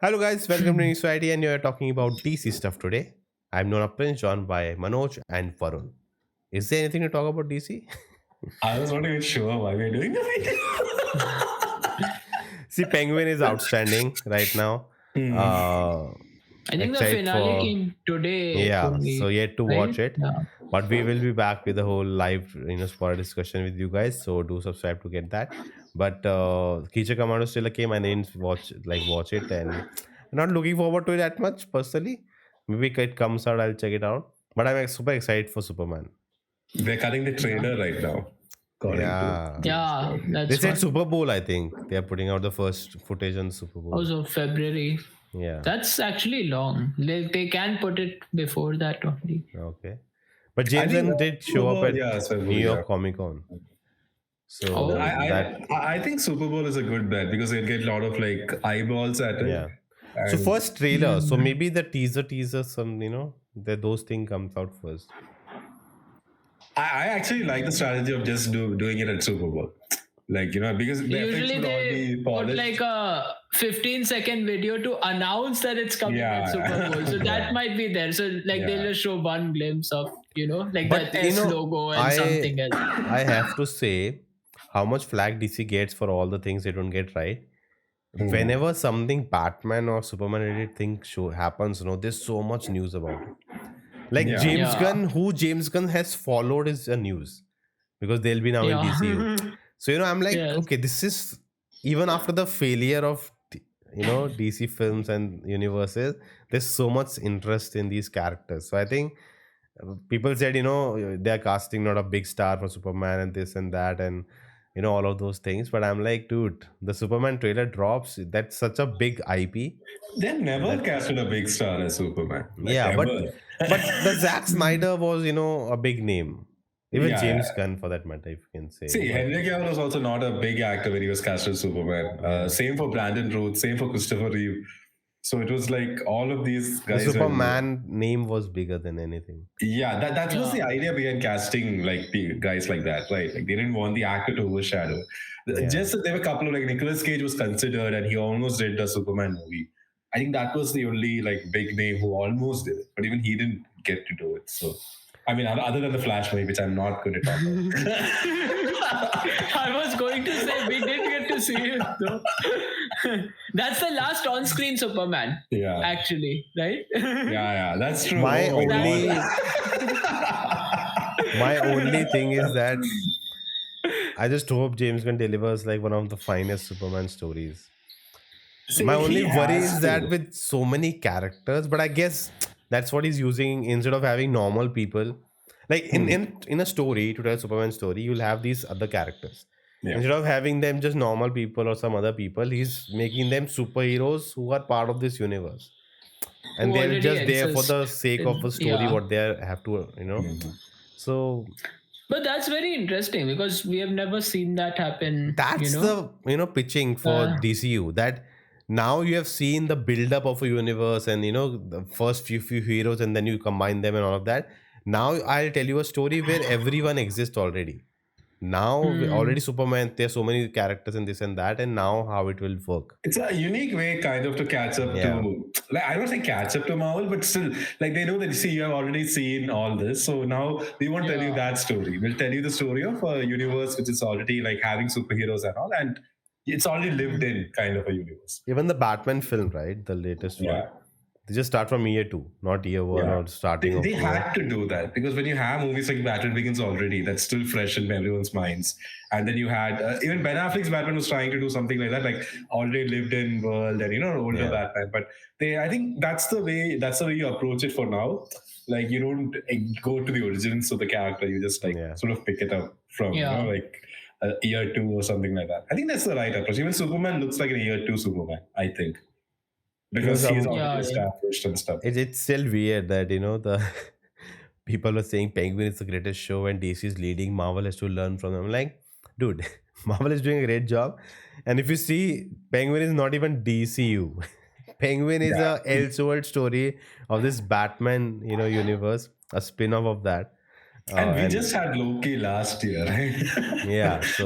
Hello, guys. Welcome to New Society, and we are talking about DC stuff today. I'm Nona Prince, joined by Manoj and Varun. Is there anything to talk about DC? I was not even sure why we're doing the video. See, Penguin is outstanding right now. Uh, I think the excited finale for came today yeah. So only, yet to right? watch it, Yeah. but we will be back with a whole live, spoiler discussion with you guys. So do subscribe to get that. But Kicha Commando still came. I didn't watch it, and I'm not looking forward to it that much personally. Maybe it comes out, I'll check it out. But I'm super excited for Superman. They're cutting the trailer right now. According Yeah. to Yeah, They that's said what. Super Bowl, I think. They are putting out the first footage on Super Bowl. Also, February. Yeah. That's actually long. They can put it before that only. Okay. But James Gunn did show up at Super Bowl, New York yeah. Comic Con. So Oh. I think Super Bowl is a good bet because they'll get a lot of like eyeballs at it. yeah. So And first trailer. So maybe the teaser, some those thing comes out first. I actually like the strategy of just doing it at Super Bowl. Like, because the effects Usually would all they be put polished. like a 15-second video to announce that it's coming Yeah. at Super Bowl. So that might be there. So like they'll just show one glimpse of, like But, the S logo and something else. I have to say how much flag DC gets for all the things they don't get right. Whenever something Batman or Superman related thing happens, there's so much news about it. Like James Yeah. Gunn, who James Gunn has followed is a news because they'll be now in Yeah. DCU. So I'm like, Yes. okay, this is even after the failure of DC films and universes. There's so much interest in these characters. So I think people said they're casting not a big star for Superman and this and that and all of those things. But I'm like, dude, the Superman trailer drops. That's such a big IP. They never casted a big star as Superman. Like, Yeah, but ever. the Zack Snyder was a big name. Even Yeah, James yeah. Gunn, for that matter, if you can say. See, Henry Cavill was also not a big actor when he was cast as Superman. Same for Brandon Routh, same for Christopher Reeve. So it was like all of these The guys. Superman name was bigger than anything. Yeah, that was the idea behind casting like the guys like that, right? Like they didn't want the actor to overshadow. Just that there were a couple of like Nicolas Cage was considered and he almost did the Superman movie. I think that was the only like big name who almost did it, but even he didn't get to do it. So I mean, other than the Flash movie, which I'm not going to talk about. I was going to say we did get to see it though. That's the last on-screen Superman. Yeah. Actually, right? Yeah, that's true. My Oh my only God. my only thing is that I just hope James Gunn delivers like one of the finest Superman stories. See, My only he worry has is to. that with so many characters, but I guess that's what he's using instead of having normal people. Like in a story, to tell a Superman story, you'll have these other characters. Yeah. Instead of having them just normal people or some other people, he's making them superheroes who are part of this universe. And Who they're already just there for exist the sake of a story, yeah. what they have to, So But that's very interesting because we have never seen that happen. that's the pitching for DCU, that now you have seen the build up of a universe and the first few heroes and then you combine them and all of that. Now I'll tell you a story where everyone exists already. Now already Superman, there's so many characters and this and that, and now how it will work. It's a unique way kind of to catch up to, like, I don't say catch up to Marvel, but still, like, they know that, see, you have already seen all this, so now we won't tell you that story. We'll tell you the story of a universe which is already like having superheroes and all, and it's already lived in kind of a universe. Even the Batman film, right, the latest one, they just start from year 2, not year 1 or starting. They had to do that because when you have movies like Batman Begins already, that's still fresh in everyone's minds. And then you had even Ben Affleck's Batman was trying to do something like that, like already lived in world and older Batman. But I think that's the way you approach it for now. Like you don't go to the origins of the character, you just like sort of pick it up from like year 2 or something like that. I think that's the right approach. Even Superman looks like a year 2 Superman, I think. Because he's already established and stuff. It's still weird that the people are saying Penguin is the greatest show and DC is leading. Marvel has to learn from them. Like, dude, Marvel is doing a great job. And if you see, Penguin is not even DCU. Penguin is a Elseworld story of this Batman, universe, a spin-off of that. And we just had Loki last year, right? Yeah, so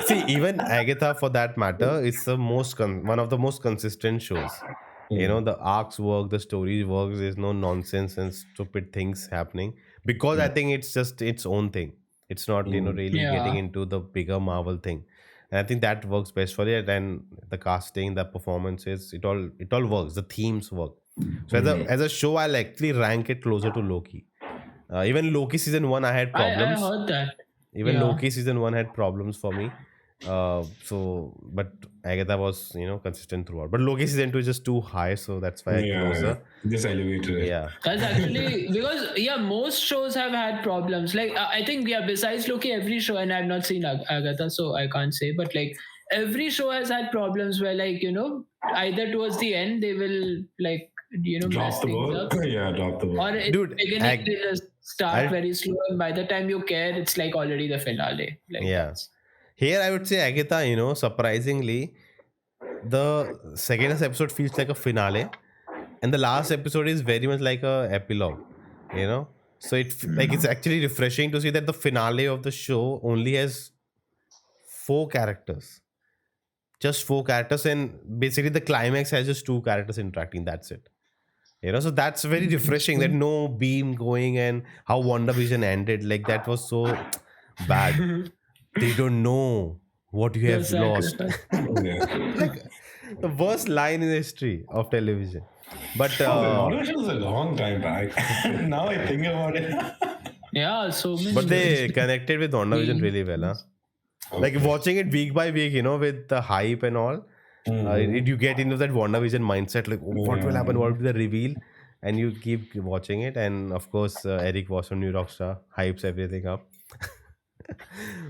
See, even Agatha, for that matter, is the one of the most consistent shows. The arcs work, the story works. There's no nonsense and stupid things happening because I think it's just its own thing. It's not really getting Yeah. into the bigger Marvel thing, and I think that works best for it. And the casting, the performances, it all works. The themes work. So as a show, I'll actually rank it closer to Loki. Even Loki season 1, I had I problems. heard that. Even Yeah. Loki season 1 had problems for me. But Agatha was consistent throughout. But Loki season 2 is just too high, so that's why I closer. Just elevated it. Yeah. That's actually because most shows have had problems. Like I think besides Loki, every show, and I've not seen Agatha, so I can't say. But like every show has had problems where either towards the end they will mess Drop the things ball. up, Yeah, drop the ball. or in Dude, the beginning they just start I'll- very slow, and by the time you care, it's like already the finale. Like Yeah. that's Here I would say Agatha, surprisingly, the second episode feels like a finale, and the last episode is very much like a epilogue. So it's actually refreshing to see that the finale of the show only has 4 characters, just 4 characters, and basically the climax has just 2 characters interacting. That's it. So that's very refreshing that no beam going, and how WandaVision ended, like that was so bad. They don't know what you have the lost. sacrifice. Yeah. Like the worst line in the history of television. But Motivation was a long time back. Now I think about it. Yeah, so many. but they connected with WandaVision really well, huh? Like watching it week by week, with the hype and all, you get into that WandaVision mindset, like what will happen, what will be the reveal, and you keep watching it. And of course, Eric was from New Rockstar, hypes everything up.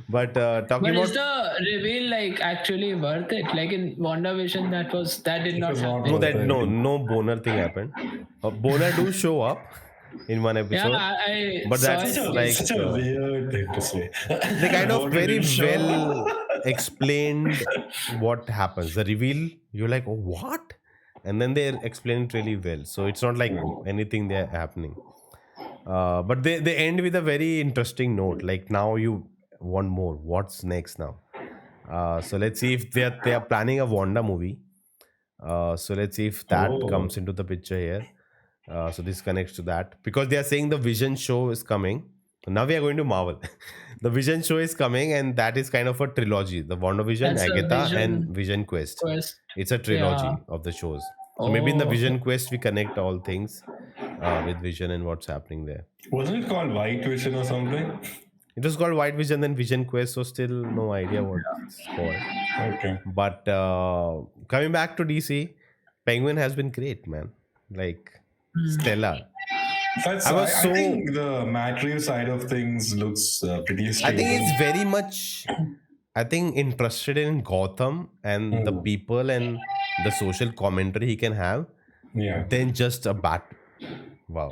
But talking But about is the reveal like actually worth it? Like in WandaVision, that did not was not happen. no, that no boner thing happened. Boner do show up in one Yeah, episode, I but saw that's it. like Such a weird thing to say. they kind of Don't very really show. well explained what happens. The reveal, you're like, oh, what? And then they explain it really well. So it's not like anything they're happening. But they end with a very interesting note. Like now you want more. What's next now? So let's see if they are planning a Wanda movie. So let's see if that comes into the picture here. So this connects to that because they are saying the Vision show is coming. Now we are going to Marvel. The Vision show is coming, and that is kind of a trilogy: the WandaVision, That's a Agatha, and Vision Vision Quest. Quest. It's a trilogy Yeah. of the shows. So maybe in the Oh. Vision Quest we connect all things with Vision and what's happening there. Wasn't it called White Vision or something? It was called White Vision, then Vision Quest. So still no idea what it's called. Okay. But coming back to DC, Penguin has been great, man. Like stellar. That's, I was I so- think the Matt Reeves side of things looks pretty I stable. think it's very much, interested in Gotham and the people and the social commentary he can have Yeah. than just a Wow.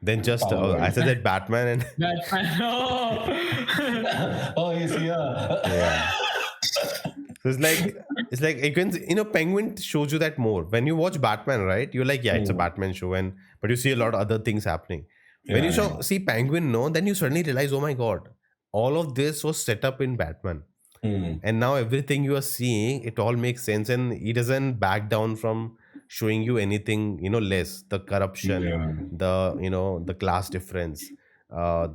Then just, I said that Batman and Batman. Oh. Oh, he's here. yeah. So it's like you can, Penguin shows you that more. When you watch Batman, right? You're like, yeah, it's a Batman show, but you see a lot of other things happening. When you see Penguin, no, then you suddenly realize, oh my god, all of this was set up in Batman. And now everything you are seeing, it all makes sense, and he doesn't back down from showing you anything less. The corruption, the class difference, how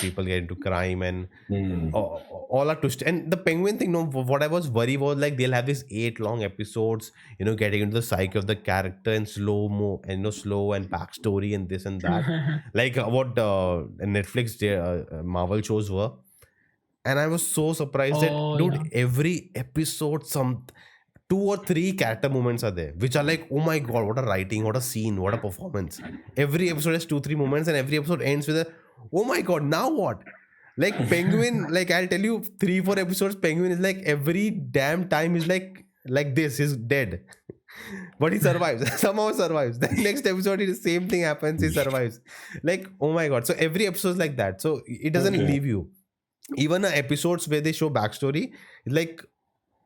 people get into crime, and all are twisted. And the Penguin thing, what I was worried was like they'll have these 8 long episodes, getting into the psyche of the character and slow and backstory and this and that, like what Netflix Marvel shows were. And I was so surprised that, dude, every episode, some 2 or 3 character moments are there, which are like, oh my god, what a writing, what a scene, what a performance. Every episode has 2-3 moments, and every episode ends with a, oh my god, now what? Like Penguin, like I'll tell you, 3-4 episodes, Penguin is like every damn time is like this, he's dead. But he survives. Somehow survives. The next episode, the same thing happens, he survives. Like, oh my god. So every episode is like that. So it doesn't leave you. Even episodes where they show backstory, like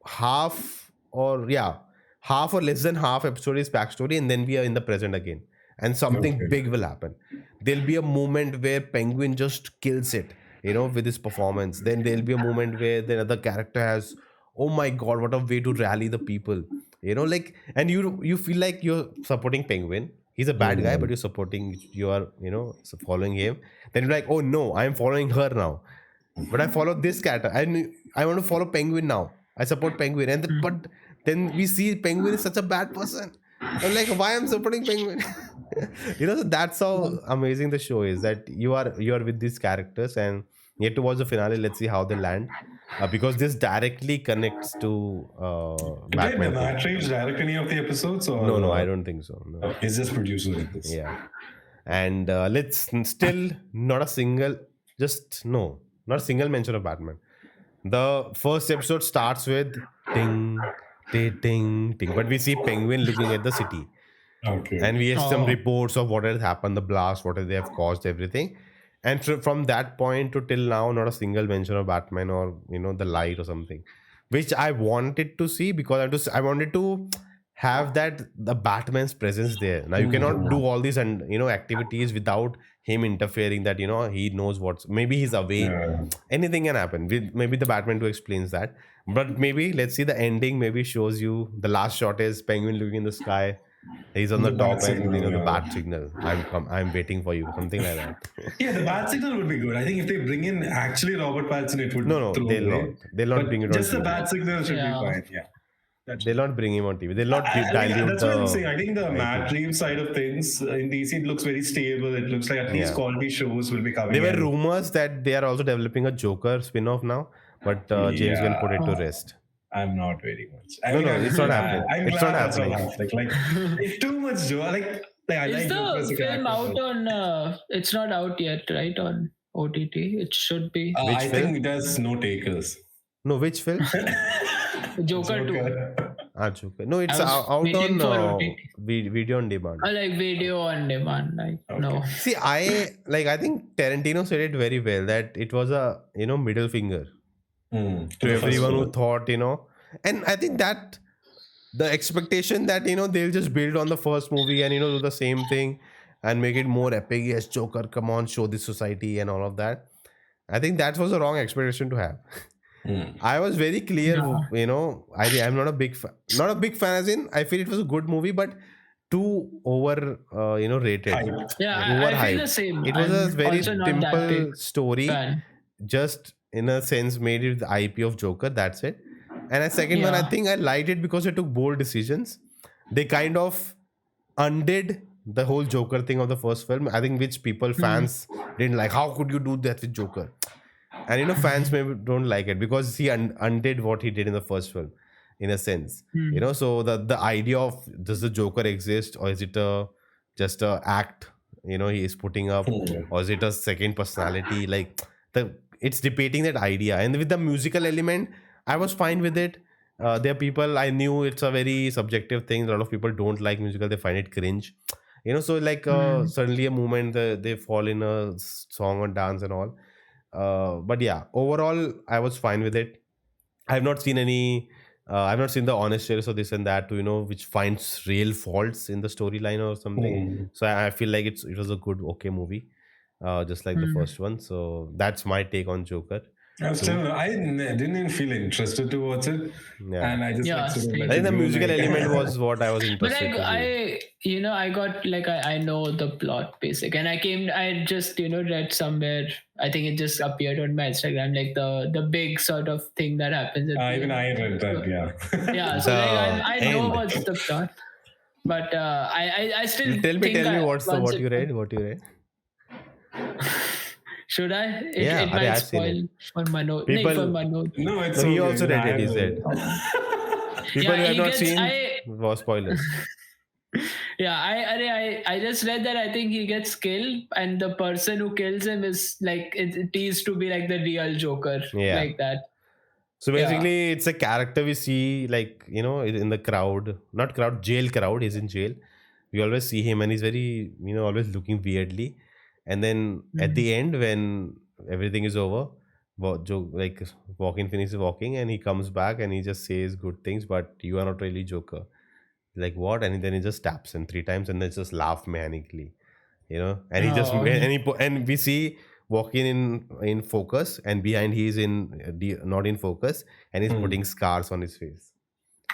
half or less than half episode is backstory, and then we are in the present again, and something big will happen. There'll be a moment where Penguin just kills it, with his performance. Then there'll be a moment where the other character has, oh my god, what a way to rally the people. And you feel like you're supporting Penguin. He's a bad guy, but you are following him. Then you're like, oh no, I'm following her now. But I follow this character. I want to follow Penguin now. I support Penguin, but then we see Penguin is such a bad person. I'm like, why I'm supporting Penguin? So that's how amazing the show is. That you are with these characters, and yet to watch the finale. Let's see how they land, because this directly connects to Did Batman. Matt Reeves direct any of the episodes? Or No, I don't think so. No. He's just producer with this. Yeah, and let's still not a single, not a single mention of Batman. The first episode starts with ding, ding, ding, ding, but we see Penguin looking at the city, Okay. and we have some Oh. reports of what has happened, the blast, what they have caused, everything. And from that point to till now, not a single mention of Batman or the light or something, which I wanted to see, because I wanted to have that the Batman's presence there. Now you cannot do all these and activities without him interfering. That he knows what's, maybe he's away. Yeah. Anything can happen. Maybe the Batman 2 explains that. But maybe let's see the ending. Maybe shows you the last shot is Penguin looking in the sky. He's on the The top, bat and signal, the yeah. bat signal. I'm waiting for you. Something like that. Yeah, the bat signal would be good. I think if they bring in actually Robert Pattinson, it would No, throw they'll away. not. They'll not But bring it on just the TV. bat signal should Yeah. be fine. Yeah. They'll not bring him on TV. They'll not dilute That's what I'm saying. the. I think the Matt Reeves side of things in DC, it looks very stable. It looks like at least Yeah. quality shows will be coming. There were in. rumors that they are also developing a Joker spin-off now, but James Gunn put it to rest. I'm not very much. No, I'm it's not glad- happening. I'm It's glad not that's happening. Like it's too much Joe. I Is like Joker as the a film character, out but- on? It's not out yet, right? On OTT, it should be. Which I film? think there's no takers. No, which film? Joker 2. Joker. No, it's I was out waiting for on OTT. video on demand. Like video on demand. Like no. See, I think Tarantino said it very well, that it was a middle finger To to the first everyone who one. thought and I think that the expectation that they'll just build on the first movie and do the same thing and make it more epic. Yes, Joker, come on, show this society and all of that. I think that was the wrong expectation to have. I was very clear, I'm not a big fan. Not a big fan as in, I feel it was a good movie, but too over, rated. Hyped. Yeah, I feel the Overhyped. same. It was I'm a very also not that simple big story, fan. just in a sense made it the IP of Joker. That's it. And a second one, I Yeah. think I liked it because they took bold decisions. They kind of undid the whole Joker thing of the first film. I think which people fans didn't like. How could you do that with Joker? And fans maybe don't like it because he undid what he did in the first film, in a sense. So the idea of, does the Joker exist, or is it just a act? He is putting up, or is it a second personality? Like it's debating that idea. And with the musical element, I was fine with it. There are people, I knew it's a very subjective thing. A lot of people don't like musical; they find it cringe. So like suddenly a moment they fall in a song or dance and all. But yeah, overall, I was fine with it. I've not seen I've not seen the honest trailers or this and that to which finds real faults in the storyline or something. So I feel like it was a good, okay movie, just like the first one. So that's my take on Joker. I didn't even feel interested to watch it, Yeah. and I just Yeah, sort of same. let I think it the go, musical like- element was what I was But interested like to see. I got like I know the plot basic, and I just read somewhere. I think it just appeared on my Instagram, like the big sort of thing that happens. At the Even I read that, yeah. Yeah, so like, I know end. what's the plot, but I still Tell me think what once you it- read. What you read? Should I? Yeah, it might I've seen spoil it. for Manoj. People- For Manoj. No, it's No, he okay. also read it. He I said. will. People Yeah, who have he not gets- seen I- was spoilers. Yeah, I just read that I think he gets killed, and the person who kills him is like it is to be like the real Joker, Yeah. like that. So Yeah. basically, it's a character we see, like, in the crowd, not crowd, jail crowd. He's in jail. We always see him, and he's very, always looking weirdly. And then at the end, when everything is over, like Walking finishes walking, and he comes back and he just says good things, but you are not really Joker. Like what? And then he just taps him 3 times, and then just laugh mechanically, and he just Oh. and we see walking in focus, and behind he's not in focus, and he's putting scars on his face.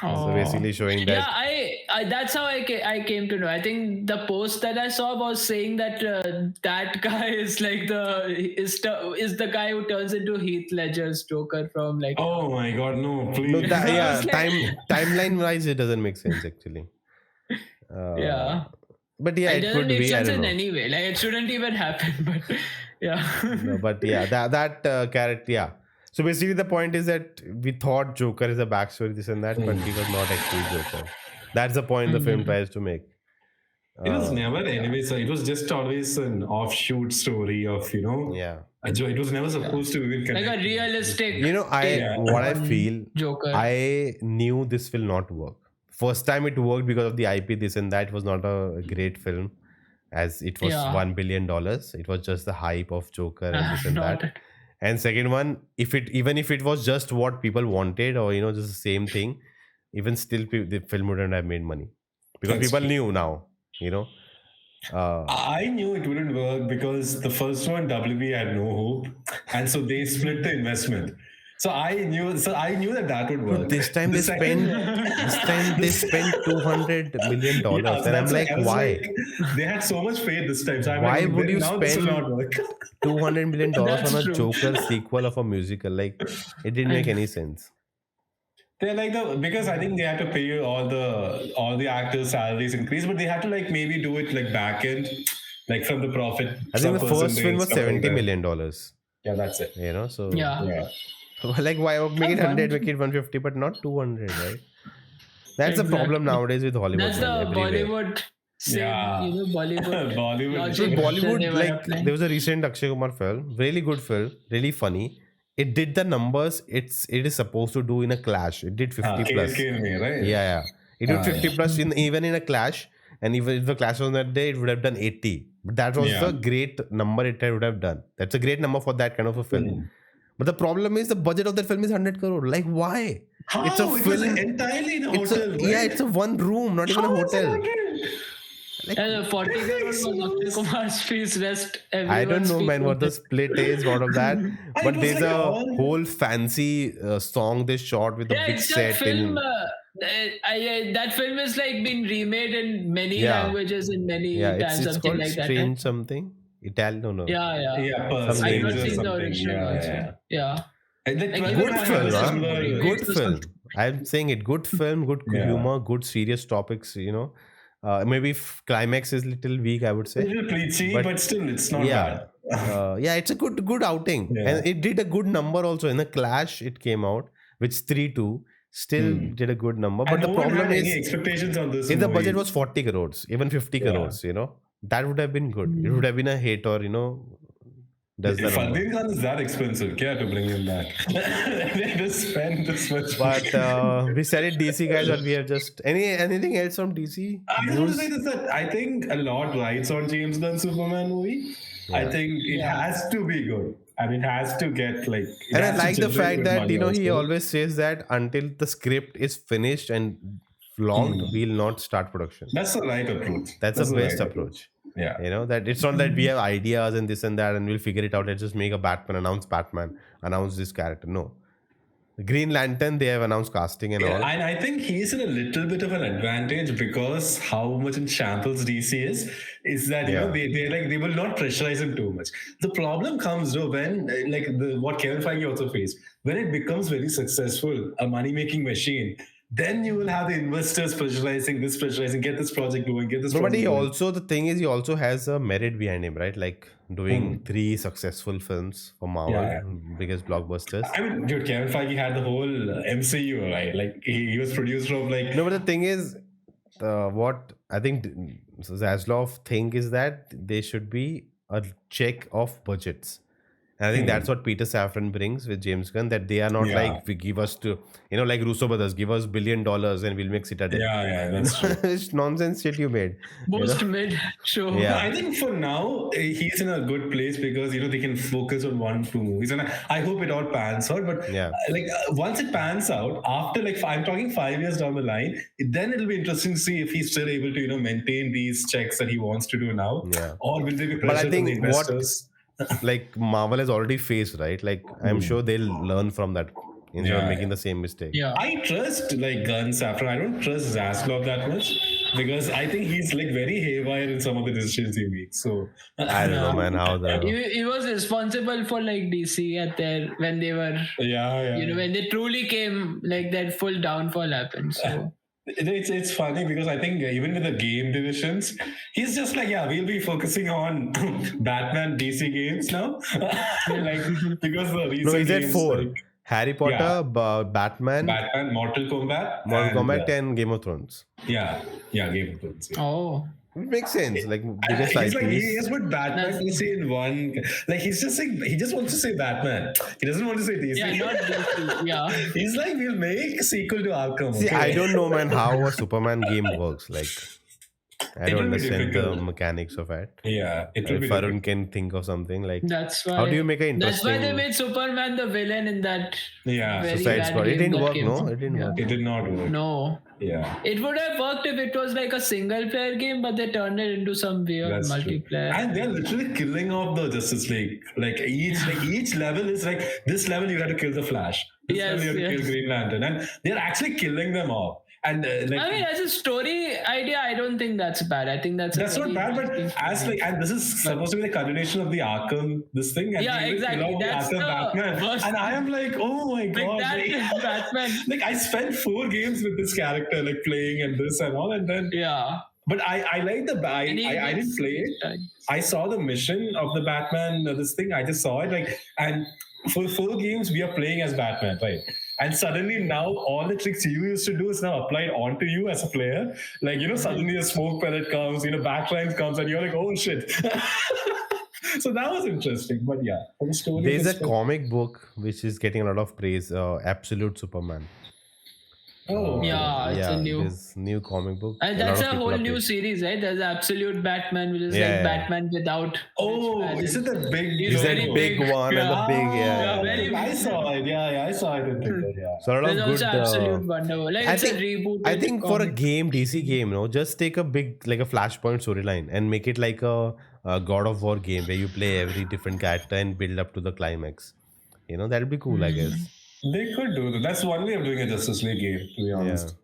So basically showing that. Yeah, I that's how I came to know. I think the post that I saw was saying that that guy is like is the guy who turns into Heath Ledger's Joker from like. Oh my god, no, please. No, that, I yeah, was like- timeline wise, it doesn't make sense actually. Yeah. But yeah, It it doesn't could make be. I sense don't in know. any way. Like it shouldn't even happen. But yeah. No, but yeah, that character, yeah. So basically, the point is that we thought Joker is a backstory, this and that, but he was not actually Joker. That's the point the film tries to make. It was never anyway, so it was just always an offshoot story of, Yeah. It was never supposed to even Like connect. a realistic. You know, what I feel, Joker. I knew this will not work. First time it worked because of the IP, this and that. It was not a great film, as it was Yeah. $1 billion. It was just the hype of Joker and this and Not- that. And second one, even if it was just what people wanted, or just the same thing, even still the film wouldn't have made money, because That's people true. knew now. I knew it wouldn't work because the first one, WB had no hope, and so they split the investment. So I knew that would work. This time they spent $200 million, Yeah, and I'm that's like, I was why? like, they had so much faith this time. So I'm Why like, would you now this will spend not work? $200 million That's on a true. Joker sequel of a musical? Like, it didn't make any sense. They're like because I think they had to pay all the actors' salaries increase, but they had to like maybe do it like back end, like from the profit. I think the some first percentage, film was stuff like $70 that. million. Yeah, that's it. So Yeah. Yeah. like, why make it 100, 100. make it 150, but not 200, right? That's the problem Exactly. nowadays with Hollywood. That's the man, everywhere. Bollywood. Same, Yeah. Bollywood. Bollywood. logic So that they Bollywood, were like, applying. there was a recent Akshay Kumar film, really good film, really funny. It did the numbers it is supposed to do in a clash. It did 50 plus. right? Yeah. It did 50 yeah. plus even in a clash, and even if the clash was on that day, it would have done 80. But that was Yeah. the great number it would have done. That's a great number for that kind of a film. But the problem is the budget of that film is 100 crore. Like, why? How? It's a It was film. entirely in a It's hotel. right? it's a one room, not even a How is it hotel. hotel? And 40 crore was Akshay Kumar's fees, rest I don't everyone's know, fees man, was what the split is, what of that. But was there's like a all- whole fancy song they shot with a Yeah, big it's a set film. in. That film is like been remade in many Yeah. languages in many Yeah, times, it's something called like that. Strange something. Italian, no. Yeah. Yeah, Some I've name not or seen the something. original Yeah, also. yeah. Yeah. And like, Like, Twelve even Good had film, a huh? similar- Good It's a film. something. I'm saying it. Good film, good Yeah. humor, good serious topics. Maybe climax is little weak, I would A say. little preachy, But- but still, it's not Yeah, bad. it's a good outing, Yeah. and it did a good number also. In the Clash, it came out, which 3-2, still did a good number. But And the no one problem had any is, expectations on this. if the movie. budget was 40 crores, even 50 Yeah. crores, that would have been good. It would have been a hit, or does the number. Fardeen Khan is that expensive, yeah, to bring him back. They just spend this much. But we said it DC guys, but we have just anything else from DC I just want to news? say this, that I think a lot rides on James Gunn's Superman movie. I think it has to be good, and it has to get like. it And I has to like the generate fact good that money he also. always says that until the script is finished and logged, we'll not start production. That's the right approach. That's the best right approach. Yeah. That it's not that we have ideas and this and that and we'll figure it out. Let's just make a Batman, announce this character. No. Green Lantern, they have announced casting and all. And I think he's in a little bit of an advantage because how much in shambles DC is that they will not pressurize him too much. The problem comes though when what Kevin Feige also faced, when it becomes very successful, a money making machine. Then you will have the investors pressurizing, get this project going, get this. No, but project he going. also, the thing is, he also has a merit behind him, right? Like doing 3 successful films for Marvel, biggest blockbusters. I mean, dude, Kevin Feige had the whole MCU, right? Like he was produced from like. No, but the thing is, what I think Zaslav think is that there should be a check of budgets. And I think that's what Peter Safran brings with James Gunn, that they are not like, we give us to, like Russo brothers, give us $1 billion and we'll make Citadel. Yeah, that's true. It's nonsense shit you made. Most mid show. Yeah. I think for now he's in a good place because they can focus on 1-2 movies, and I hope it all pans out. But once it pans out, after I'm talking 5 years down the line, then it'll be interesting to see if he's still able to maintain these checks that he wants to do now, or will there be pressure from the investors? like Marvel has already faced, right? Like I'm sure they'll learn from that instead of Yeah, making the same mistake. Yeah. I trust like Guns after. I don't trust Zaslav that much because I think he's like very haywire in some of the decisions he makes. So I don't know, man, how the He was responsible for like DC at their when they were yeah. when they truly came like that full downfall happened. So It's funny because I think even with the game divisions, he's just like, yeah, we'll be focusing on Batman DC games now, like because the recent no, he said games, 4: like, Harry Potter, Batman, Batman, Mortal Kombat, Mortal and Kombat, and Game of Thrones. yeah, Game of Thrones. Yeah. oh It makes sense. Like And biggest he's like he IPs. has put Batman DC in one. Like he's just saying he just wants to say Batman. He doesn't want to say DC. yeah, not DC. Yeah. He's like we'll make a sequel to Arkham. See, okay? I don't know, man, how a Superman game works. Like, I It don't will be understand the difficult. mechanics of it. Yeah, it will If be Varun difficult. can think of something like, That's why. how do you make an That's why they interesting made Superman the villain in that Yeah, very Suicide bad Squad? It game didn't that work, came no? from- It didn't work. it did not work. No. Yeah. It would have worked if it was like a single player game, but they turned it into some weird That's true. multiplayer. And they're literally killing off the Justice League. Like each level is like this level you have to kill the Flash. This Yes, level you have to kill Green Lantern, and they're actually killing them off. And like I mean, as a story idea, I don't think that's bad. I think that's that's a not very bad, but interesting as story. like, and this is supposed to be the continuation of the Arkham this thing. And Yeah, they even exactly. kill off the That's Arkham the Batman, worst and I am like, oh my like god, that like, is Batman. like I spent 4 games with this character, like playing and this and all, and then Yeah. but I like the I And he I didn't gets- play it. I saw the mission of the Batman, this thing. I just saw it, like, and for 4 games we are playing as Batman, right? And suddenly now all the tricks you used to do is now applied onto you as a player. Like, suddenly a smoke pellet comes, backlines comes, and you're like, oh shit. So that was interesting. But yeah, for the story. There's a perspective- comic book which is getting a lot of praise, Absolute Superman. Oh Yeah, it's a new. There's new comic book. And lot that's of a people whole are new praising. series, right? There's Absolute Batman, which is Yeah, like yeah. Batman without. Oh, is it the big? He's Is that very big big. one and the big Yeah, very I big. saw it. Yeah, I saw it in Twitter. Yeah. So a lot There's of also good. Absolute Wonder Woman. Like I it's think a reboot. I think for a game, DC game, just take a big like a Flashpoint storyline and make it like a God of War game where you play every different character and build up to the climax. That'll be cool, I guess. They could do that. That's one way of doing a Justice League game, to be Yeah. honest.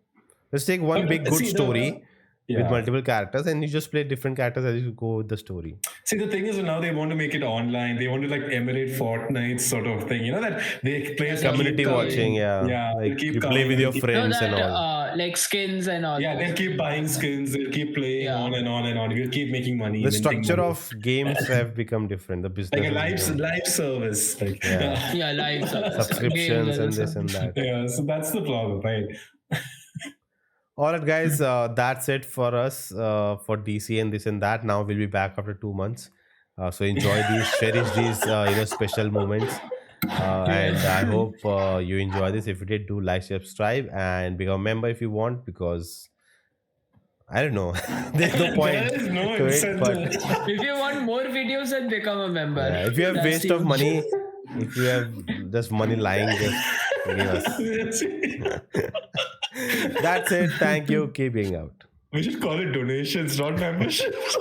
Let's take one But, big good see, the- story Yeah. with multiple characters and you just play different characters as you go with the story. See, the thing is now they want to make it online. They want to like emulate Fortnite sort of thing. That they play Community keep coming. watching, yeah. Yeah, Like they'll keep you play coming, with your they'll keep- No, friends that and all. like skins and all. Yeah, they'll keep buying skins. They'll keep playing Yeah. on and on and on. We'll keep making money. The minting structure money. of games have become different. The business like a has become- live service. Like Yeah. Yeah, live subscriptions and this and that. yeah, so that's the problem, right? All right, guys, that's it for us for DC and this and that. Now we'll be back after 2 months. So enjoy these, cherish these, special moments. And I hope you enjoy this. If you did, do like, subscribe, and become a member if you want, because I don't know. There's no point There is no to it, incentive. but If you want more videos, then become a member. yeah, if you have That's waste the- of money, if you have just money lying, just give us. That's it. Thank you. Keep being out. We should call it donations, not memberships.